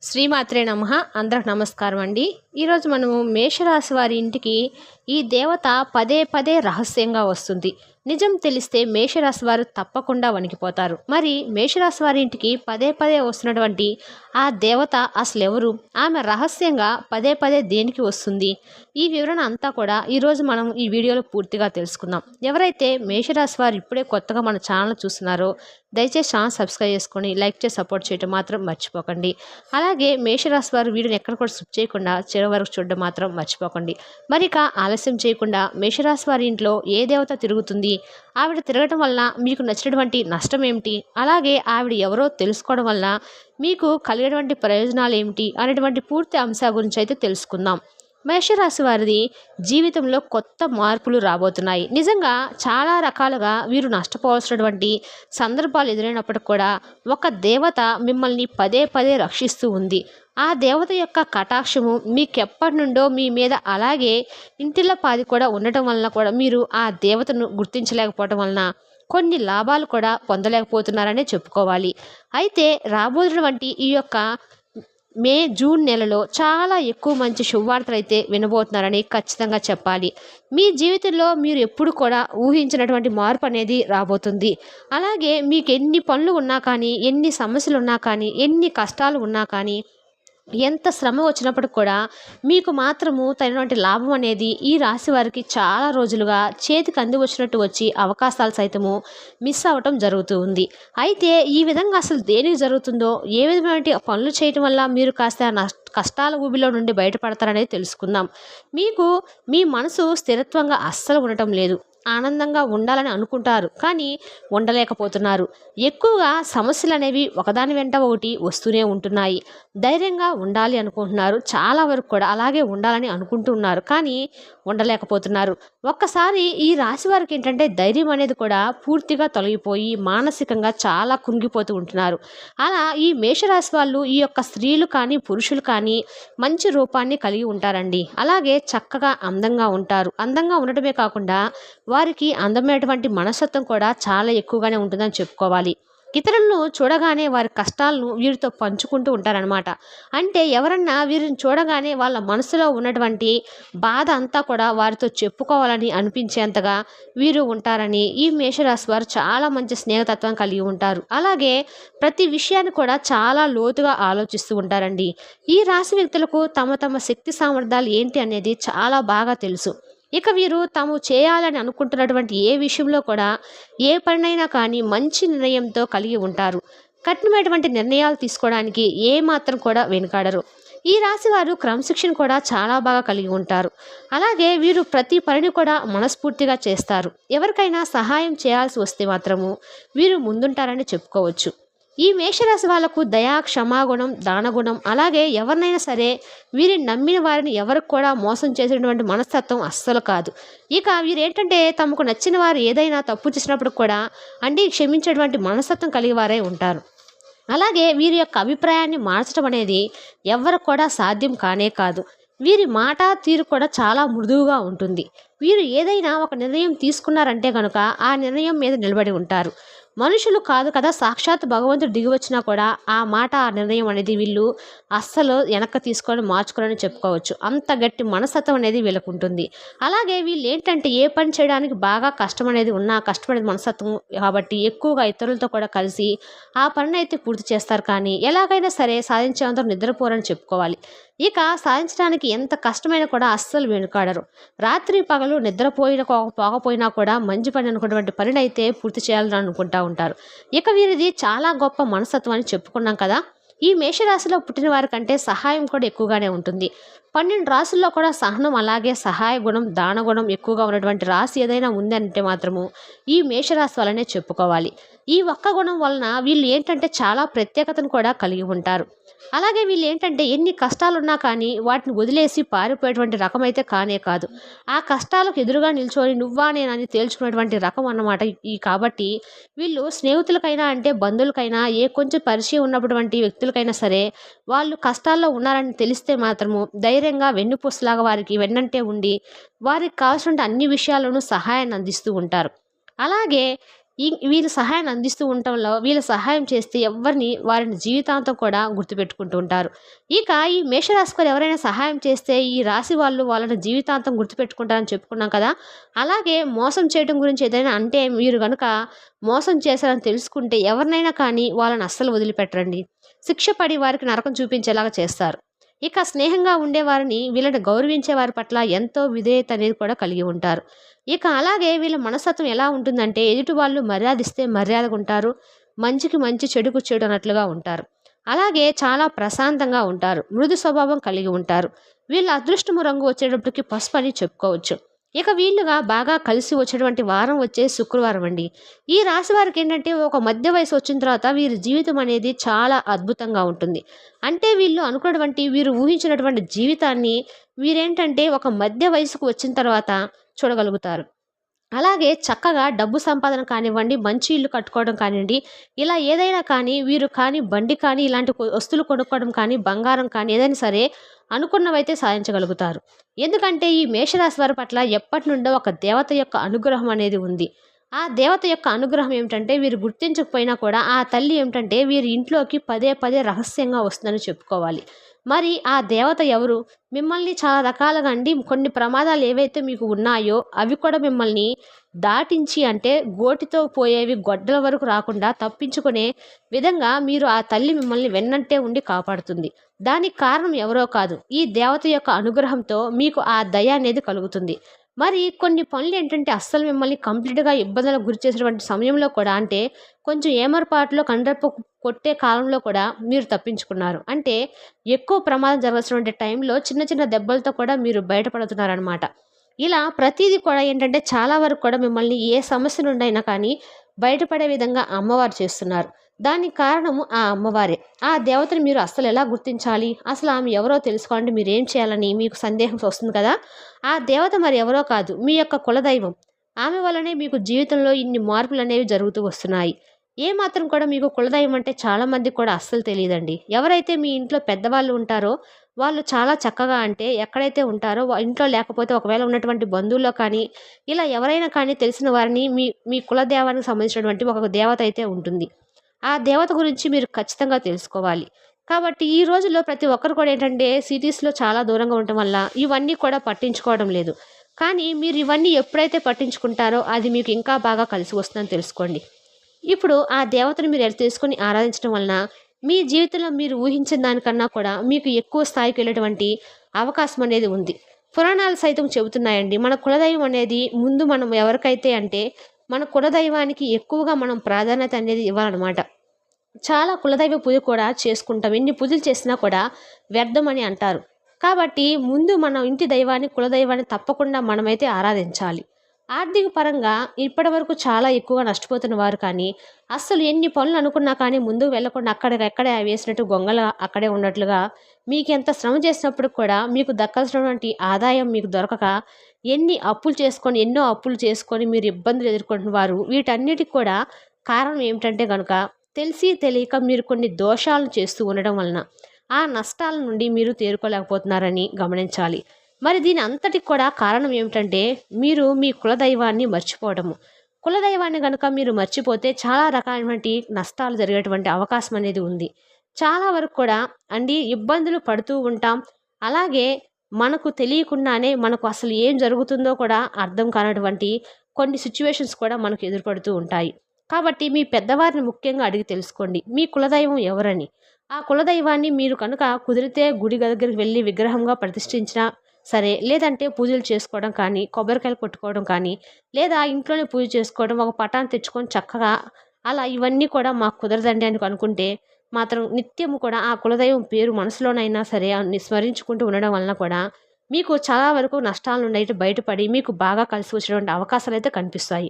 శ్రీమాత్రే నమః. అందరికి నమస్కారం అండి. ఈరోజు మనము మేషరాశి వారి ఇంటికి ఈ దేవత పదే పదే రహస్యంగా వస్తుంది. నిజం తెలిస్తే మేషరాశి వారు తప్పకుండా వణికిపోతారు. మరి మేషరాశి వారి ఇంటికి పదే పదే వస్తున్నటువంటి ఆ దేవత అసలు ఎవరు? ఆమె రహస్యంగా పదే పదే దేనికి వస్తుంది? ఈ వివరణ అంతా కూడా ఈరోజు మనం ఈ వీడియోలో పూర్తిగా తెలుసుకుందాం. ఎవరైతే మేషరాశి వారు ఇప్పుడే కొత్తగా మన ఛానల్ చూస్తున్నారో దయచేసి ఛానల్ సబ్స్క్రైబ్ చేసుకొని లైక్ చేసి సపోర్ట్ చేయడం మాత్రం మర్చిపోకండి. అలాగే మేషరాశి వారు వీడియోని ఎక్కడ కూడా స్కిప్ చేయకుండా చివరి వరకు చూడడం మాత్రం మర్చిపోకండి. మరిక ఆలస్యం చేయకుండా మేషరాశి వారి ఇంట్లో ఏ దేవత తిరుగుతుంది, ఆవిడ తిరగటం వల్ల మీకు నచ్చినటువంటి నష్టం ఏమిటి, అలాగే ఆవిడ ఎవరో తెలుసుకోవడం వల్ల మీకు కలిగేటువంటి ప్రయోజనాలు ఏమిటి అనేటువంటి పూర్తి అంశాల గురించి అయితే తెలుసుకుందాం. మేషరాశి వారిది జీవితంలో కొత్త మార్పులు రాబోతున్నాయి. నిజంగా చాలా రకాలుగా వీరు నష్టపోవాల్సినటువంటి సందర్భాలు ఎదురైనప్పటికి కూడా ఒక దేవత మిమ్మల్ని పదే పదే రక్షిస్తూ ఉంది. ఆ దేవత యొక్క కటాక్షము మీకెప్పటి నుండో మీ మీద అలాగే ఇంటిలో పాది కూడా ఉండటం వలన కూడా మీరు ఆ దేవతను గుర్తించలేకపోవటం వలన కొన్ని లాభాలు కూడా పొందలేకపోతున్నారనే చెప్పుకోవాలి. అయితే రాబోతున్నటువంటి ఈ యొక్క జూన్ నెలలో చాలా ఎక్కువ మంచి శుభవార్తలు అయితే వినబోతున్నారని ఖచ్చితంగా చెప్పాలి. మీ జీవితంలో మీరు ఎప్పుడు కూడా ఊహించినటువంటి మార్పు అనేది రాబోతుంది. అలాగే మీకు ఎన్ని పనులు ఉన్నా కానీ, ఎన్ని సమస్యలు ఉన్నా కానీ, ఎన్ని కష్టాలు ఉన్నా కానీ, ఎంత శ్రమ వచ్చినప్పటికి కూడా మీకు మాత్రము తగినటువంటి లాభం అనేది ఈ రాశి వారికి చాలా రోజులుగా చేతికి అంది వచ్చినట్టు వచ్చి అవకాశాలు సైతము మిస్ అవ్వటం జరుగుతూ ఉంది. అయితే ఈ విధంగా అసలు దేనికి జరుగుతుందో, ఏ విధమైన పనులు చేయటం వల్ల మీరు కాస్త కష్టాల ఊబిలో నుండి బయటపడతారనేది తెలుసుకుందాం. మీకు మీ మనసు స్థిరత్వంగా అస్సలు ఉండటం లేదు. ఆనందంగా ఉండాలని అనుకుంటారు కానీ ఉండలేకపోతున్నారు. ఎక్కువగా సమస్యలు అనేవి ఒకదాని వెంట ఒకటి వస్తూనే ఉంటున్నాయి. ధైర్యంగా ఉండాలి అనుకుంటున్నారు, చాలా వరకు కూడా అలాగే ఉండాలని అనుకుంటున్నారు కానీ ఉండలేకపోతున్నారు. ఒక్కసారి ఈ రాశి వారికి ఏంటంటే ధైర్యం అనేది కూడా పూర్తిగా తొలగిపోయి మానసికంగా చాలా కుంగిపోతూ ఉంటున్నారు. అలా ఈ మేషరాశి వాళ్ళు ఈ యొక్క స్త్రీలు కానీ పురుషులు కానీ మంచి రూపాన్ని కలిగి ఉంటారండి. అలాగే చక్కగా అందంగా ఉంటారు. అందంగా ఉండటమే కాకుండా వారికి అందమైనటువంటి మనస్తత్వం కూడా చాలా ఎక్కువగానే ఉంటుందని చెప్పుకోవాలి. ఇతరులను చూడగానే వారి కష్టాలను వీరితో పంచుకుంటూ ఉంటారనమాట. అంటే ఎవరన్నా వీరిని చూడగానే వాళ్ళ మనసులో ఉన్నటువంటి బాధ అంతా కూడా వారితో చెప్పుకోవాలని అనిపించేంతగా వీరు ఉంటారని ఈ మేషరాశి వారు చాలా మంచి స్నేహతత్వం కలిగి ఉంటారు. అలాగే ప్రతి విషయాన్ని కూడా చాలా లోతుగా ఆలోచిస్తూ ఉంటారండి. ఈ రాశి వ్యక్తులకు తమ తమ శక్తి సామర్థ్యాలు ఏంటి అనేది చాలా బాగా తెలుసు. ఇక వీరు తాము చేయాలని అనుకుంటున్నటువంటి ఏ విషయంలో కూడా ఏ పనినైనా కానీ మంచి నిర్ణయంతో కలిగి ఉంటారు. కఠినమైనటువంటి నిర్ణయాలు తీసుకోవడానికి ఏ మాత్రం కూడా వెనుకాడరు. ఈ రాశి వారు క్రమశిక్షణ కూడా చాలా బాగా కలిగి ఉంటారు. అలాగే వీరు ప్రతి పనిని కూడా మనస్ఫూర్తిగా చేస్తారు. ఎవరికైనా సహాయం చేయాల్సి వస్తే మాత్రము వీరు ముందుంటారని చెప్పుకోవచ్చు. ఈ మేషరాశి వాళ్లకు దయా, క్షమాగుణం, దానగుణం, అలాగే ఎవరినైనా సరే వీరిని నమ్మిన వారిని ఎవరికి కూడా మోసం చేసేటువంటి మనస్తత్వం అస్సలు కాదు. ఇక వీరేంటంటే తమకు నచ్చిన వారు ఏదైనా తప్పు చేసినప్పుడు కూడా క్షమించేటువంటి మనస్తత్వం కలిగి వారే ఉంటారు. అలాగే వీరి యొక్క అభిప్రాయాన్ని మార్చడం అనేది ఎవరికి కూడా సాధ్యం కానే కాదు. వీరి మాట తీరు కూడా చాలా మృదువుగా ఉంటుంది. వీరు ఏదైనా ఒక నిర్ణయం తీసుకున్నారంటే కనుక ఆ నిర్ణయం మీద నిలబడి ఉంటారు. మనుషులు కాదు కదా, సాక్షాత్ భగవంతుడు దిగి వచ్చినా కూడా ఆ మాట ఆ నిర్ణయం అనేది వీళ్ళు అస్సలు వెనక్కి తీసుకొని మార్చుకోవాలని చెప్పుకోవచ్చు. అంత గట్టి మనస్తత్వం అనేది వీళ్ళకు ఉంటుంది. అలాగే వీళ్ళు ఏంటంటే ఏ పని చేయడానికి బాగా కష్టం అనేది ఉన్నా కష్టపడేది మనస్తత్వం కాబట్టి ఎక్కువగా ఇతరులతో కూడా కలిసి ఆ పనిని అయితే పూర్తి చేస్తారు. కానీ ఎలాగైనా సరే సాధించేంత నిద్రపోరని చెప్పుకోవాలి. ఇక సాధించడానికి ఎంత కష్టమైనా కూడా అస్సలు వెనుకాడరు. రాత్రి పగలు పోకపోయినా కూడా మంచి పని అనుకున్నటువంటి పనిని అయితే పూర్తి చేయాలని అనుకుంటా ఉంటారు. ఇక వీరిది చాలా గొప్ప మనస్తత్వం అని చెప్పుకున్నాం కదా. ఈ మేషరాశిలో పుట్టిన వారి కంటే సహాయం కూడా ఎక్కువగానే ఉంటుంది. 12 రాశుల్లో కూడా సహనం, అలాగే సహాయ గుణం, దానగుణం ఎక్కువగా ఉన్నటువంటి రాశి ఏదైనా ఉందంటే మాత్రము ఈ మేషరాశి వల్లనే చెప్పుకోవాలి. ఈ ఒక్క గుణం వలన వీళ్ళు ఏంటంటే చాలా ప్రత్యేకతను కూడా కలిగి ఉంటారు. అలాగే వీళ్ళు ఏంటంటే ఎన్ని కష్టాలున్నా కానీ వాటిని వదిలేసి పారిపోయేటువంటి రకం అయితే కానే కాదు. ఆ కష్టాలకు ఎదురుగా నిల్చొని నువ్వా నేనని తేల్చుకునేటువంటి రకం అన్నమాట. కాబట్టి వీళ్ళు స్నేహితులకైనా అంటే బంధువులకైనా ఏ కొంచెం పరిచయం ఉన్నటువంటి వ్యక్తులకైనా సరే వాళ్ళు కష్టాల్లో ఉన్నారని తెలిస్తే మాత్రము ధైర్యంగా వెన్నుపూసలాగా వారికి వెన్నంటే ఉండి వారికి కావాల్సిన అన్ని విషయాలను సహాయాన్ని అందిస్తూ ఉంటారు. అలాగే వీళ్ళు సహాయాన్ని అందిస్తూ ఉండటంలో వీళ్ళు సహాయం చేస్తే ఎవ్వరిని వారిని జీవితాంతం కూడా గుర్తుపెట్టుకుంటూ ఉంటారు. ఇక ఈ మేషరాశి వారు ఎవరైనా సహాయం చేస్తే ఈ రాశి వాళ్ళు వాళ్ళని జీవితాంతం గుర్తుపెట్టుకుంటారని చెప్పుకున్నాం కదా! అలాగే మోసం చేయడం గురించి ఏదైనా అంటే మీరు గనుక మోసం చేశారని తెలుసుకుంటే ఎవరినైనా కానీ వాళ్ళని అస్సలు వదిలిపెట్టరండి. శిక్ష పడి వారికి నరకం చూపించేలాగా చేస్తారు. ఇక స్నేహంగా ఉండేవారిని వీళ్ళని గౌరవించే వారి పట్ల ఎంతో విధేయత అనేది కూడా కలిగి ఉంటారు. ఇక అలాగే వీళ్ళ మనస్తత్వం ఎలా ఉంటుందంటే ఎదుటి వాళ్ళు మర్యాదిస్తే మర్యాదగా ఉంటారు. మంచికి మంచి చెడుకు చెడు అన్నట్లుగా ఉంటారు. అలాగే చాలా ప్రశాంతంగా ఉంటారు. మృదు స్వభావం కలిగి ఉంటారు. వీళ్ళ అదృష్టము రంగు వచ్చేటప్పటికి పసుపు అని చెప్పుకోవచ్చు. ఇక వీళ్ళుగా బాగా కలిసి వచ్చేటువంటి వారం వచ్చే శుక్రవారం అండి. ఈ రాశి వారికి ఏంటంటే ఒక మధ్య వయసు వచ్చిన తర్వాత వీరి జీవితం అనేది చాలా అద్భుతంగా ఉంటుంది. అంటే వీళ్ళు అనుకున్నటువంటి వీరు ఊహించినటువంటి జీవితాన్ని వీరేంటంటే ఒక మధ్య వయసుకు వచ్చిన తర్వాత చూడగలుగుతారు. అలాగే చక్కగా డబ్బు సంపాదన కానివ్వండి, మంచి ఇల్లు కట్టుకోవడం కానివ్వండి, ఇలా ఏదైనా కానీ వీరు కానీ బండి కానీ ఇలాంటి వస్తువులు కొనుక్కోవడం కానీ, బంగారం కానీ ఏదైనా సరే అనుకున్నవైతే సాధించగలుగుతారు. ఎందుకంటే ఈ మేషరాశి వారి పట్ల ఎప్పటినుండో ఒక దేవత యొక్క అనుగ్రహం అనేది ఉంది. ఆ దేవత యొక్క అనుగ్రహం ఏమిటంటే వీరు గుర్తించకపోయినా కూడా ఆ తల్లి ఏమిటంటే వీరి ఇంట్లోకి పదే పదే రహస్యంగా వస్తుందని చెప్పుకోవాలి. మరి ఆ దేవత ఎవరు? మిమ్మల్ని చాలా రకాలుగా అండి కొన్ని ప్రమాదాలు ఏవైతే మీకు ఉన్నాయో అవి కూడా మిమ్మల్ని దాటించి అంటే గోటితో పోయేవి గొడ్డల వరకు రాకుండా తప్పించుకునే విధంగా మీరు ఆ తల్లి మిమ్మల్ని వెన్నంటే ఉండి కాపాడుతుంది. దానికి కారణం ఎవరో కాదు, ఈ దేవత యొక్క అనుగ్రహంతో మీకు ఆ దయ అనేది కలుగుతుంది. మరి కొన్ని పనులు ఏంటంటే అస్సలు మిమ్మల్ని కంప్లీట్‌గా ఇబ్బందులకు గురి చేసేటువంటి సమయంలో కూడా అంటే కొంచెం ఏమరపాటులో కండ్రెప్ప కొట్టే కాలంలో కూడా మీరు తప్పించుకున్నారు. అంటే ఎక్కువ ప్రమాదం జరగాల్సినటువంటి టైంలో చిన్న చిన్న దెబ్బలతో కూడా మీరు బయటపడుతున్నారనమాట. ఇలా ప్రతీది కూడా ఏంటంటే చాలా వరకు కూడా మిమ్మల్ని ఏ సమస్య నుండైనా కానీ బయటపడే విధంగా అమ్మవారు చేస్తున్నారు. దానికి కారణము ఆ అమ్మవారే. ఆ దేవతని మీరు అస్సలు ఎలా గుర్తించాలి? అసలు ఆమె ఎవరో తెలుసుకోవాలంటే మీరేం చేయాలని మీకు సందేహం వస్తుంది కదా! ఆ దేవత మరి ఎవరో కాదు, మీ యొక్క కులదైవం. ఆమె వల్లనే మీకు జీవితంలో ఇన్ని మార్పులనేవి జరుగుతూ వస్తున్నాయి. ఏ మాత్రం కూడా మీకు కులదైవం అంటే చాలా మందికి కూడా అస్సలు తెలీదండి. ఎవరైతే మీ ఇంట్లో పెద్దవాళ్ళు ఉంటారో వాళ్ళు చాలా చక్కగా అంటే ఎక్కడైతే ఉంటారో ఇంట్లో లేకపోతే ఒకవేళ ఉన్నటువంటి బంధువుల్లో కానీ ఇలా ఎవరైనా కానీ తెలిసిన వారిని మీ మీ కులదేవానికి సంబంధించినటువంటి ఒక దేవత అయితే ఉంటుంది. ఆ దేవత గురించి మీరు ఖచ్చితంగా తెలుసుకోవాలి. కాబట్టి ఈ రోజుల్లో ప్రతి ఒక్కరు కూడా ఏంటంటే సిటీస్‌లో చాలా దూరంగా ఉండటం వల్ల ఇవన్నీ కూడా పట్టించుకోవడం లేదు. కానీ మీరు ఇవన్నీ ఎప్పుడైతే పట్టించుకుంటారో అది మీకు ఇంకా బాగా కలిసి వస్తుందని తెలుసుకోండి. ఇప్పుడు ఆ దేవతను మీరు తెలుసుకొని ఆరాధించడం వలన మీ జీవితంలో మీరు ఊహించిన దానికన్నా కూడా మీకు ఎక్కువ స్థాయికి వెళ్ళేటువంటి అవకాశం అనేది ఉంది. పురాణాలు సైతం చెబుతున్నాయండి. మన కులదైవం అనేది ముందు మనం ఎవరికైతే అంటే మన కులదైవానికి ఎక్కువగా మనం ప్రాధాన్యత అనేది ఇవ్వాలన్నమాట. చాలా కులదైవ పూజ కూడా చేసుకుంటాం. ఎన్ని పూజలు చేసినా కూడా వ్యర్థమని అంటారు. కాబట్టి ముందు మన ఇంటి దైవాన్ని, కులదైవాన్ని తప్పకుండా మనమైతే ఆరాధించాలి. ఆర్థిక పరంగా ఇప్పటివరకు చాలా ఎక్కువగా నష్టపోతున్న వారు కానీ, అస్సలు ఎన్ని పనులు అనుకున్నా కానీ ముందుకు వెళ్ళకుండా అక్కడికక్కడే వేసినట్టు గొంగల అక్కడే ఉన్నట్లుగా మీకెంత శ్రమ చేసినప్పుడు కూడా మీకు దక్కాల్సినటువంటి ఆదాయం మీకు దొరకక ఎన్నో అప్పులు చేసుకొని మీరు ఇబ్బందులు ఎదుర్కొంటున్న వారు వీటన్నిటికి కూడా కారణం ఏమిటంటే గనుక తెలిసి తెలియక మీరు కొన్ని దోషాలను చేస్తూ ఉండడం వలన ఆ నష్టాల నుండి మీరు తేరుకోలేకపోతున్నారని గమనించాలి. మరి దీని అంతటికి కూడా కారణం ఏమిటంటే మీరు మీ కులదైవాన్ని మర్చిపోవడము. కులదైవాన్ని గనుక మీరు మర్చిపోతే చాలా రకాలైనటువంటి నష్టాలు జరిగేటువంటి అవకాశం అనేది ఉంది. చాలా వరకు కూడా అండి ఇబ్బందులు పడుతూ ఉంటాం. అలాగే మనకు తెలియకుండానే మనకు అసలు ఏం జరుగుతుందో కూడా అర్థం కానటువంటి కొన్ని సిట్యుయేషన్స్ కూడా మనకు ఎదురుపడుతూ ఉంటాయి. కాబట్టి మీ పెద్దవారిని ముఖ్యంగా అడిగి తెలుసుకోండి. మీ కులదైవం ఎవరని? ఆ కులదైవాన్ని మీరు కనుక కుదిరితే గుడి దగ్గరికి వెళ్ళి విగ్రహంగా ప్రతిష్ఠించినా సరే, లేదంటే పూజలు చేసుకోవడం కానీ, కొబ్బరికాయలు కొట్టుకోవడం కానీ, లేదా ఇంట్లోనే పూజ చేసుకోవడం, ఒక పటాన్ని తెచ్చుకొని చక్కగా అలా ఇవన్నీ కూడా మాకు కుదరదండి అని అనుకుంటే మాత్రం నిత్యము కూడా ఆ కులదైవం పేరు మనసులోనైనా సరే స్మరించుకుంటూ ఉండడం వలన కూడా మీకు చాలా వరకు నష్టాల నుండి అయితే బయటపడి మీకు బాగా కలిసి వచ్చేటువంటి అవకాశాలు అయితే కనిపిస్తాయి.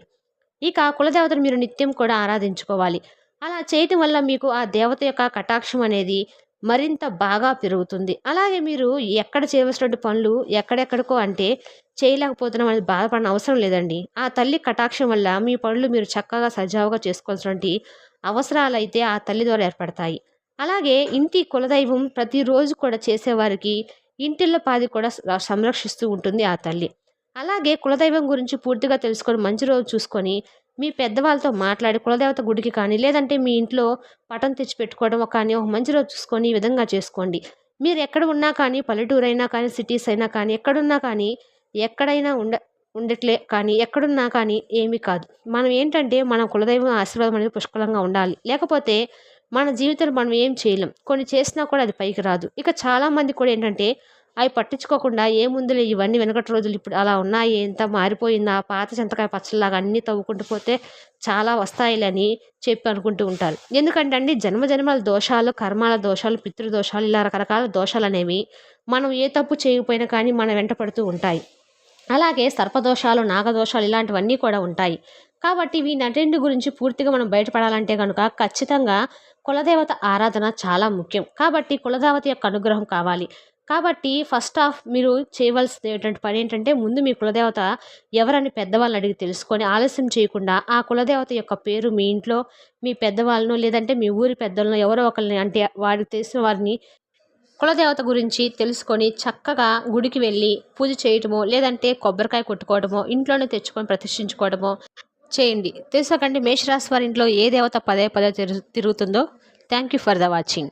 ఇక కులదేవతను మీరు నిత్యం కూడా ఆరాధించుకోవాలి. అలా చేయటం వల్ల మీకు ఆ దేవత యొక్క కటాక్షం అనేది మరింత బాగా పెరుగుతుంది. అలాగే మీరు ఎక్కడ చేయవలసినటువంటి పనులు ఎక్కడెక్కడికో అంటే చేయలేకపోతున్నాం అనేది బాధపడిన అవసరం లేదండి. ఆ తల్లి కటాక్షం వల్ల మీ పనులు మీరు చక్కగా సజావుగా చేసుకోవాల్సినటువంటి అవసరాలైతే ఆ తల్లి ద్వారా ఏర్పడతాయి. అలాగే ఇంటి కులదైవం ప్రతిరోజు కూడా చేసేవారికి ఇంటిల్లపాది కూడా సంరక్షిస్తూ ఉంటుంది ఆ తల్లి. అలాగే కులదైవం గురించి పూర్తిగా తెలుసుకొని మంచి రోజు చూసుకొని మీ పెద్దవాళ్ళతో మాట్లాడి కులదేవత గుడికి కానీ లేదంటే మీ ఇంట్లో పటం తెచ్చి పెట్టుకోవడం కానీ ఒక మంచి రోజు చూసుకొని ఈ విధంగా చేసుకోండి. మీరు ఎక్కడ ఉన్నా కానీ పల్లెటూరైనా కానీ సిటీస్ అయినా కానీ ఎక్కడున్నా కానీ ఎక్కడైనా ఉండట్లే కానీ ఎక్కడున్నా కానీ ఏమీ కాదు. మనం ఏంటంటే మన కులదైవం ఆశీర్వాదం అనేది పుష్కలంగా ఉండాలి. లేకపోతే మన జీవితంలో మనం ఏం చేయలేం. కొన్ని చేసినా కూడా అది పైకి రాదు. ఇక చాలామంది కూడా ఏంటంటే అవి పట్టించుకోకుండా ఏముందిలే ఇవన్నీ వెనకటి రోజులు ఇప్పుడు అలా ఉన్నాయి, ఎంత మారిపోయిందా, పాత చింతకాయ పచ్చడిలాగా అన్నీ తవ్వుకుంటూ పోతే చాలా వస్తాయిలే అని చెప్పి అనుకుంటూ ఉంటారు. ఎందుకంటే అండి జన్మజన్మల దోషాలు, కర్మాల దోషాలు, పితృదోషాలు ఇలా రకరకాల దోషాలనేవి మనం ఏ తప్పు చేయకపోయినా కానీ మన వెంట పడుతూ ఉంటాయి. అలాగే సర్పదోషాలు, నాగదోషాలు ఇలాంటివన్నీ కూడా ఉంటాయి. కాబట్టి వీటన్నింటి గురించి పూర్తిగా మనం బయటపడాలంటే కనుక ఖచ్చితంగా కులదేవత ఆరాధన చాలా ముఖ్యం. కాబట్టి కులదేవత యొక్క అనుగ్రహం కావాలి. కాబట్టి ఫస్ట్ ఆఫ్ మీరు చేయవలసినటువంటి పని ఏంటంటే ముందు మీ కులదేవత ఎవరని పెద్దవాళ్ళని అడిగి తెలుసుకొని ఆలస్యం చేయకుండా ఆ కులదేవత యొక్క పేరు మీ ఇంట్లో మీ పెద్దవాళ్ళను లేదంటే మీ ఊరి పెద్దలను ఎవరో ఒకరిని అంటే వారికి తెలిసిన వారిని కులదేవత గురించి తెలుసుకొని చక్కగా గుడికి వెళ్ళి పూజ చేయటమో లేదంటే కొబ్బరికాయ కొట్టుకోవడమో ఇంట్లోనే తెచ్చుకొని ప్రతిష్ఠించుకోవడమో చేయండి. తెలుసాకండి మేషరాశి వారి ఇంట్లో ఏ దేవత పదే పదే తిరుగుతుందో. Thank you for the watching.